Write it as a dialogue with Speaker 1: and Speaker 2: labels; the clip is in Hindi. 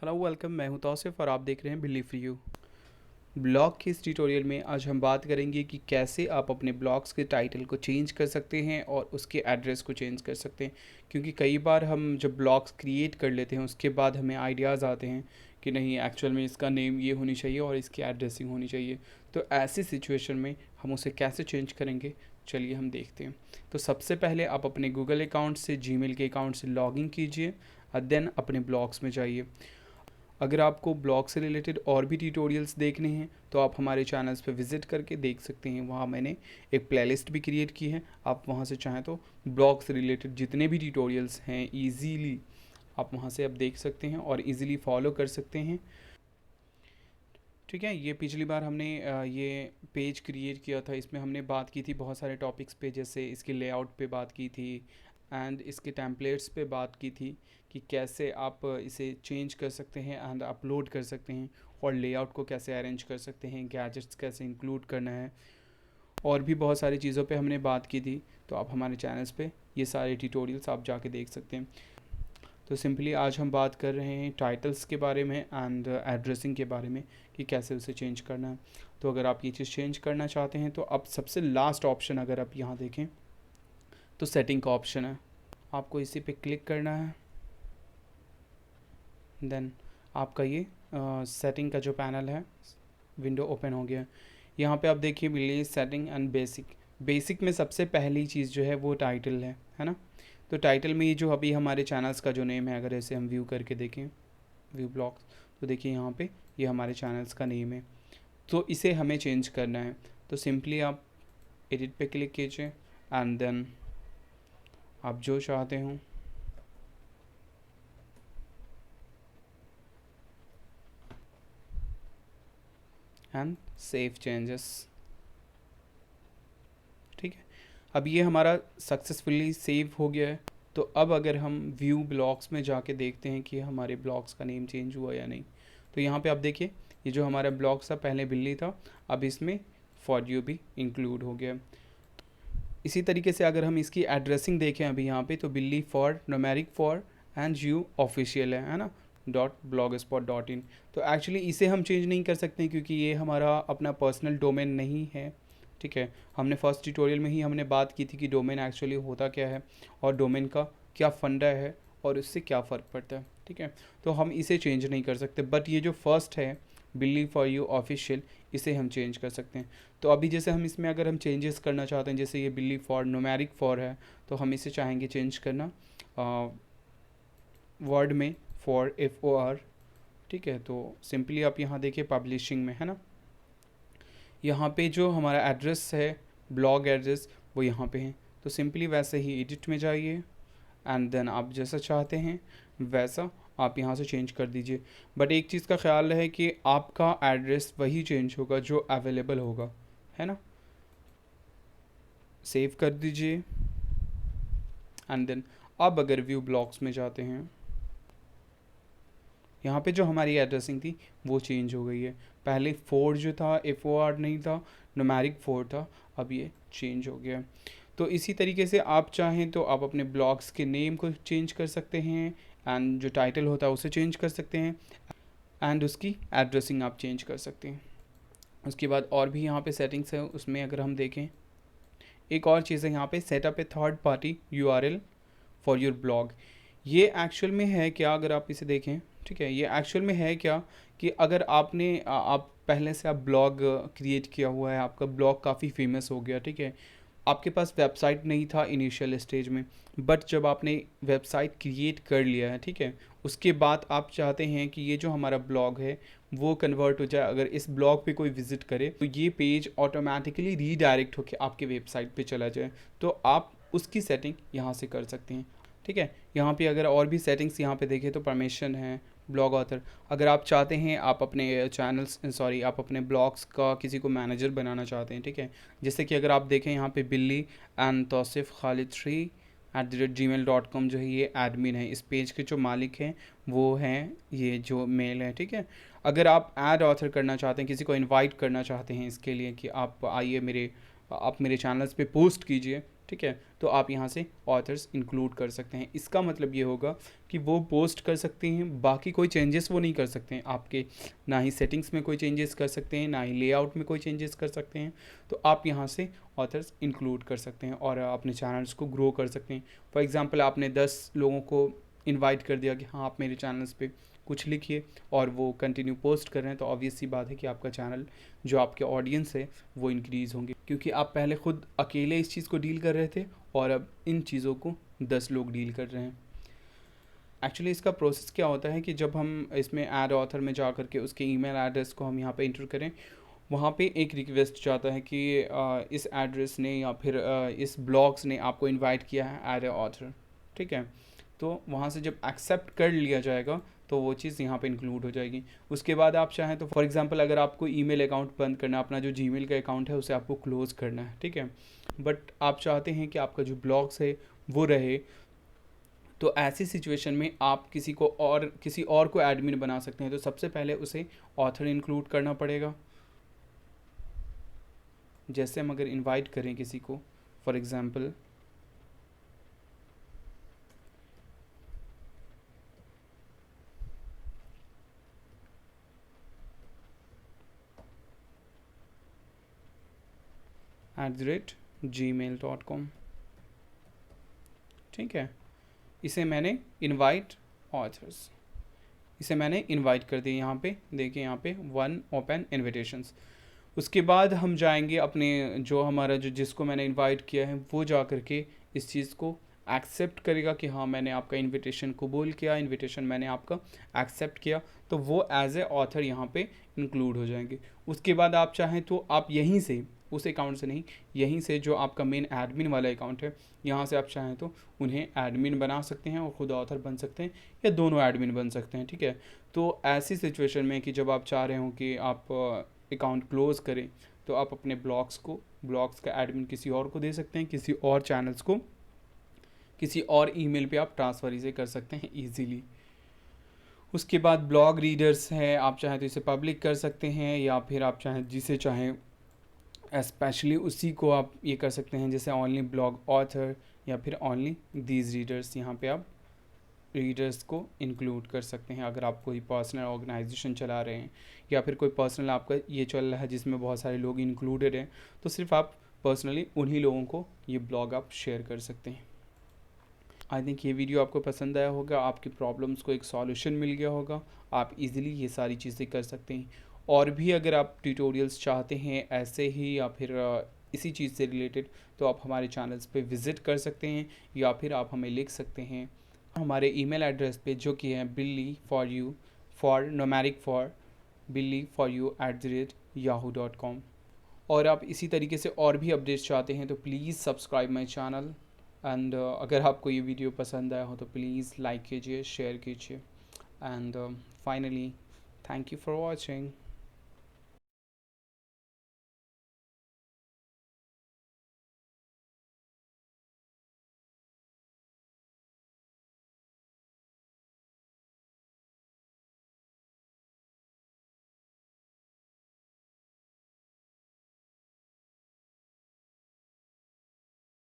Speaker 1: हेलो वेलकम, मैं हूं तौसिफ और आप देख रहे हैं बिलीव फॉर यू। ब्लॉग के इस ट्यूटोरियल में आज हम बात करेंगे कि कैसे आप अपने ब्लॉग्स के टाइटल को चेंज कर सकते हैं और उसके एड्रेस को चेंज कर सकते हैं। क्योंकि कई बार हम जब ब्लॉग्स क्रिएट कर लेते हैं उसके बाद हमें आइडियाज़ आते हैं कि नहीं, एक्चुअल में इसका नेम ये होनी चाहिए और इसकी एड्रेसिंग होनी चाहिए। तो ऐसी सिचुएशन में हम उसे कैसे चेंज करेंगे, चलिए हम देखते हैं। तो सबसे पहले आप अपने गूगल अकाउंट से, जीमेल के अकाउंट से लॉगिन कीजिए और देन अपने ब्लॉग्स में जाइए। अगर आपको ब्लॉग से रिलेटेड और भी ट्यूटोरियल्स देखने हैं तो आप हमारे चैनल्स पे विज़िट करके देख सकते हैं। वहाँ मैंने एक प्लेलिस्ट भी क्रिएट की है, आप वहाँ से चाहें तो ब्लॉग से रिलेटेड जितने भी ट्यूटोरियल्स हैं ईजीली आप वहाँ से अब देख सकते हैं और ईज़िली फॉलो कर सकते हैं। ठीक है, ये पिछली बार हमने ये पेज क्रिएट किया था, इसमें हमने बात की थी बहुत सारे टॉपिक्स पे, जैसे इसके लेआउट पे बात की थी एंड इसके टेम्पलेट्स पे बात की थी कि कैसे आप इसे चेंज कर सकते हैं एंड अपलोड कर सकते हैं, और लेआउट को कैसे अरेंज कर सकते हैं, गैजेट्स कैसे इंक्लूड करना है, और भी बहुत सारी चीज़ों पे हमने बात की थी। तो आप हमारे चैनल्स पे ये सारे ट्यूटोरियल्स आप जाके देख सकते हैं। तो सिंपली आज हम बात कर रहे हैं टाइटल्स के बारे में एंड एड्रेसिंग के बारे में कि कैसे उसे चेंज करना है। तो अगर आप ये चीज़ चेंज करना चाहते हैं तो अब सबसे लास्ट ऑप्शन अगर आप यहाँ देखें तो सेटिंग का ऑप्शन है, आपको इसी पे क्लिक करना है। देन आपका ये सेटिंग का जो पैनल है विंडो ओपन हो गया। यहाँ पे आप देखिए village setting and basic. Basic में सबसे पहली चीज़ जो है वो टाइटल है ना। तो टाइटल में ये जो अभी हमारे चैनल्स का जो नेम है, अगर ऐसे हम व्यू करके देखें, व्यू ब्लॉग्स, तो देखिए यहाँ पे ये हमारे चैनल्स का नेम है। तो इसे हमें चेंज करना है। तो सिंपली आप एडिट पे क्लिक कीजिए एंड देन आप जो चाहते हो एंड सेव चेंजेस। ठीक है, अब ये हमारा सक्सेसफुली सेव हो गया है। तो अब अगर हम व्यू ब्लॉग्स में जाके देखते हैं कि हमारे ब्लॉग्स का नेम चेंज हुआ या नहीं, तो यहाँ पे आप देखिए ये जो हमारा ब्लॉग्स था पहले बिल्ली था, अब इसमें फॉर यू भी इंक्लूड हो गया। इसी तरीके से अगर हम इसकी एड्रेसिंग देखें अभी यहाँ पे, तो बिल्ली for, numeric for and you official है ना, .blogspot.in। तो एक्चुअली इसे हम चेंज नहीं कर सकते क्योंकि ये हमारा अपना पर्सनल डोमेन नहीं है। ठीक है, हमने फर्स्ट ट्यूटोरियल में ही हमने बात की थी कि डोमेन एक्चुअली होता क्या है और डोमेन का क्या फंडा है और इससे क्या फ़र्क पड़ता है। ठीक है, तो हम इसे चेंज नहीं कर सकते, बट ये जो फर्स्ट है बिल्ली फॉर यू ऑफिशियल, इसे हम चेंज कर सकते हैं। तो अभी जैसे हम इसमें अगर हम चेंजेस करना चाहते हैं, जैसे ये बिल्ली फॉर न्यूमेरिक फॉर है, तो हम इसे चाहेंगे चेंज करना वर्ड में फॉर FOR। ठीक है, तो सिंपली आप यहाँ देखिए पब्लिशिंग में है ना, यहाँ पे जो हमारा एड्रेस है, ब्लॉग एड्रेस, वो यहाँ पे है। तो सिंपली वैसे ही एडिट में जाइए एंड देन आप जैसा चाहते हैं वैसा आप यहाँ से चेंज कर दीजिए। बट एक चीज़ का ख्याल रहे कि आपका एड्रेस वही चेंज होगा जो अवेलेबल होगा, है ना। सेव कर दीजिए एंड देन अब अगर व्यू ब्लॉग्स में जाते हैं, यहाँ पे जो हमारी एड्रेसिंग थी वो चेंज हो गई है। पहले 4 जो था FOR नहीं था, न्यूमेरिक 4 था, अब ये चेंज हो गया। तो इसी तरीके से आप चाहें तो आप अपने ब्लॉग्स के नेम को चेंज कर सकते हैं एंड जो टाइटल होता है उसे चेंज कर सकते हैं एंड उसकी एड्रेसिंग आप चेंज कर सकते हैं। उसके बाद और भी यहाँ पे सेटिंग्स है, उसमें अगर हम देखें एक और चीज़ है यहाँ पे, setup A third party URL for your blog. ये एक्चुअल में है क्या, अगर आप इसे देखें, ठीक है, ये एक्चुअल में है क्या कि अगर आपने आप पहले से आप ब्लॉग क्रिएट किया हुआ है, आपका ब्लॉग काफ़ी फेमस हो गया, ठीक है, आपके पास वेबसाइट नहीं था इनिशियल स्टेज में, बट जब आपने वेबसाइट क्रिएट कर लिया है, ठीक है, उसके बाद आप चाहते हैं कि ये जो हमारा ब्लॉग है वो कन्वर्ट हो जाए, अगर इस ब्लॉग पे कोई विज़िट करे तो ये पेज ऑटोमेटिकली रीडायरेक्ट होकर आपके वेबसाइट पे चला जाए, तो आप उसकी सेटिंग यहाँ से कर सकते हैं। ठीक है, यहाँ पे अगर और भी सेटिंग्स यहाँ पे देखें तो परमिशन है, ब्लॉग ऑथर, अगर आप चाहते हैं आप अपने चैनल्स सॉरी आप अपने ब्लॉग्स का किसी को मैनेजर बनाना चाहते हैं, ठीक है, जैसे कि अगर आप देखें यहाँ पे बिल्ली एंड तौसिफ खालिद 3@gmail.com जो है ये एडमिन है, इस पेज के जो मालिक हैं वो हैं ये जो मेल है। ठीक है, अगर आप ऐड ऑथर करना चाहते हैं, किसी को इनवाइट करना चाहते हैं इसके लिए कि आप आइए आप मेरे चैनल्स पे पोस्ट कीजिए, ठीक है। तो आप यहाँ से ऑथर्स इंक्लूड कर सकते हैं। इसका मतलब ये होगा कि वो पोस्ट कर सकते हैं, बाकी कोई चेंजेस वो नहीं कर सकते हैं आपके, ना ही सेटिंग्स में कोई चेंजेस कर सकते हैं, ना ही लेआउट में कोई चेंजेस कर सकते हैं। तो आप यहाँ से ऑथर्स इंक्लूड कर सकते हैं और अपने चैनल्स को ग्रो कर सकते हैं। फॉर एग्ज़ाम्पल आपने 10 लोगों को इनवाइट कर दिया कि हाँ आप मेरे चैनल्स पे कुछ लिखिए, और वो कंटिन्यू पोस्ट कर रहे हैं, तो ऑब्वियस सी बात है कि आपका चैनल, जो आपके ऑडियंस है, वो इंक्रीज़ होंगे, क्योंकि आप पहले खुद अकेले इस चीज़ को डील कर रहे थे और अब इन चीज़ों को 10 लोग डील कर रहे हैं। एक्चुअली इसका प्रोसेस क्या होता है कि जब हम इसमें ऐड ऑथर में जा करके उसके ईमेल एड्रेस को हम यहाँ पे इंटर करें, वहाँ पे एक रिक्वेस्ट जाता है कि इस एड्रेस ने या फिर इस ब्लॉग्स ने आपको इनवाइट किया है एड ए ऑथर, ठीक है। तो वहाँ से जब एक्सेप्ट कर लिया जाएगा तो वो चीज़ यहाँ पे इंक्लूड हो जाएगी। उसके बाद आप चाहें तो फॉर एग्जांपल अगर आपको ईमेल अकाउंट बंद करना है, अपना जो जीमेल का अकाउंट है उसे आपको क्लोज़ करना है, ठीक है, बट आप चाहते हैं कि आपका जो ब्लॉग्स है वो रहे, तो ऐसी सिचुएशन में आप किसी और को एडमिन बना सकते हैं। तो सबसे पहले उसे ऑथर इंक्लूड करना पड़ेगा। जैसे हम अगर इनवाइट करें किसी को, फॉर एग्ज़ाम्पल @gmail.com, ठीक है, इसे मैंने इनवाइट ऑथर्स, इसे मैंने इनवाइट कर दिया। यहाँ पे देखिए, यहाँ पे 1 ओपन इनविटेशंस। उसके बाद हम जाएंगे अपने जो हमारा जो जिसको मैंने इनवाइट किया है वो जा करके इस चीज़ को एक्सेप्ट करेगा कि हाँ मैंने आपका इनविटेशन कबूल किया, इनविटेशन मैंने आपका एक्सेप्ट किया, तो वो एज ए ऑथर यहाँ पे इंक्लूड हो जाएंगे। उसके बाद आप चाहें तो आप यहीं से, उस अकाउंट से नहीं, यहीं से जो आपका मेन एडमिन वाला अकाउंट है, यहाँ से आप चाहें तो उन्हें एडमिन बना सकते हैं और ख़ुद ऑथर बन सकते हैं, या दोनों एडमिन बन सकते हैं, ठीक है। तो ऐसी सिचुएशन में कि जब आप चाह रहे हो कि आप अकाउंट क्लोज़ करें, तो आप अपने ब्लॉग्स का एडमिन किसी और को दे सकते हैं, किसी और चैनल्स को किसी और ईमेल पे आप ट्रांसफ़र इसे कर सकते हैं ईजीली। उसके बाद ब्लॉग रीडर्स है, आप चाहें तो इसे पब्लिक कर सकते हैं, या फिर आप चाहें जिसे चाहें स्पेशली उसी को आप ये कर सकते हैं, जैसे ओनली ब्लॉग ऑथर या फिर ओनली दीज रीडर्स। यहाँ पे आप रीडर्स को इंक्लूड कर सकते हैं। अगर आप कोई पर्सनल ऑर्गेनाइजेशन चला रहे हैं या फिर कोई पर्सनल आपका ये चल रहा है जिसमें बहुत सारे लोग इंक्लूडेड हैं, तो सिर्फ आप पर्सनली उन्हीं लोगों को ये ब्लॉग आप शेयर कर सकते हैं। आई थिंक ये वीडियो आपको पसंद आया होगा, आपकी प्रॉब्लम्स को एक सॉल्यूशन मिल गया होगा, आप इजीली ये सारी चीज़ें कर सकते हैं। और भी अगर आप ट्यूटोरियल्स चाहते हैं ऐसे ही या फिर इसी चीज़ से रिलेटेड, तो आप हमारे चैनल्स पे विज़िट कर सकते हैं, या फिर आप हमें लिख सकते हैं हमारे ईमेल एड्रेस पे, जो कि है billy4u for numeric for billy4u@yahoo.com। और आप इसी तरीके से और भी अपडेट्स चाहते हैं तो please subscribe my channel. And अगर आपको ये वीडियो पसंद आया हो तो प्लीज़ लाइक कीजिए, शेयर कीजिए, and finally thank you for watching.